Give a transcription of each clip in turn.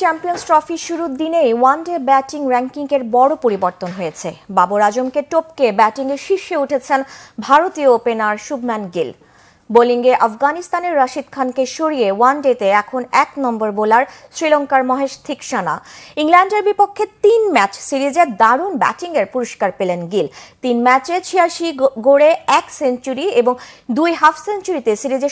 Champions trophy শুরুর দিনেই one day batting র্যাঙ্কিংয়ের বড় পরিবর্তন হয়েছে। বাবর আজমকে টপকে ব্যাটিংয়ের শীর্ষে উঠেছেন ভারতীয় ওপেনার শুভমান গিল। বোলিংয়ে আফগানিস্তানের রাশিদ খানকে সরিয়ে ওয়ানডেতে এখন ১ নম্বর বোলার শ্রীলঙ্কার মহেশ থিকসানা। ইংল্যান্ডের বিপক্ষে ৩ ম্যাচ সিরিজে দারুণ ব্যাটিংয়ের পুরস্কার পেলেন গিল। ৩ ম্যাচে ৮৬ গড়ে ১ সেঞ্চুরি এবং ২ হাফ সেঞ্চুরিতে সিরিজে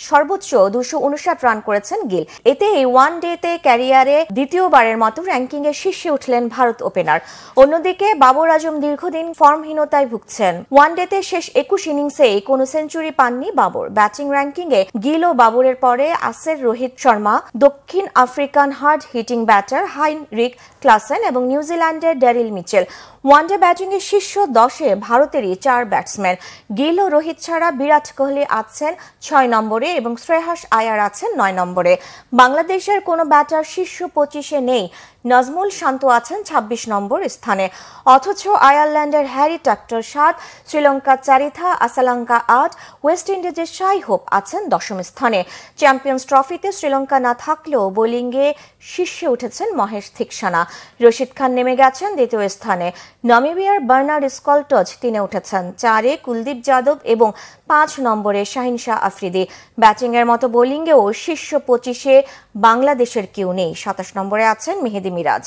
সর্বোচ্চ ২৫৯ রান করেছেন গিল। এতে এই ওয়ানডেতে ক্যারিয়ারে দ্বিতীয়বারের মতো র্যাঙ্কিংয়ে শীর্ষে উঠলেন ভারত ওপেনার। অন্যদিকে বাবর আজম দীর্ঘদিন ফর্মহীনতায় ভুগছেন। ওয়ানডেতে শেষ ২১ ইনিংসেই কোনো সেঞ্চুরি পাননি বাবর। ব্যাটিং র্যাঙ্কিংয়ে গিল ও বাবরের পরে আছেন রোহিত শর্মা, দক্ষিণ African hard hitting batter Heinrich Klaasen এবং নিউজিল্যান্ডের ড্যারিল মিচেল। ওয়ানডে ব্যাটিংয়ে শীর্ষ ১০-এ ভারতেরই ৪ ব্যাটসম্যান। গিল ও রোহিত ছাড়া বিরাট কোহলি আছেন ৬ নম্বরে এবং শ্রেয়াস আয়ার আছেন ৯ নম্বরে। বাংলাদেশের কোনো ব্যাটার শীর্ষ ২৫-এ নেই। নাজমুল শান্ত আছেন ২৬ নম্বর স্থানে। অথচ আয়ারল্যান্ডের হ্যারি টাক্টর ৭, শ্রীলঙ্কার চারিথা আসালাঙ্কা ৮, ওয়েস্ট ইন্ডিজের শাই হোপ আছেন ১০ম স্থানে। চ্যাম্পিয়ন্স ট্রফিতে শ্রীলঙ্কা না থাকলেও বোলিংয়ে শীর্ষে উঠেছেন মহেশ থিকসানা। রশিদ খান নেমে গেছেন ২য় স্থানে। নামিবিয়ার বার্নার্ড স্কল্টজ ৩-এ উঠেছেন, ৪-এ কুলদীপ যাদব এবং ৫ নম্বরে শাহিন শাহ আফ্রিদি। ব্যাটিংয়ের মতো বোলিংয়েও শীর্ষ ২৫-এ বাংলাদেশের কেউ নেই। ২৭ নম্বরে আছেন মেহেদী মিরাজ।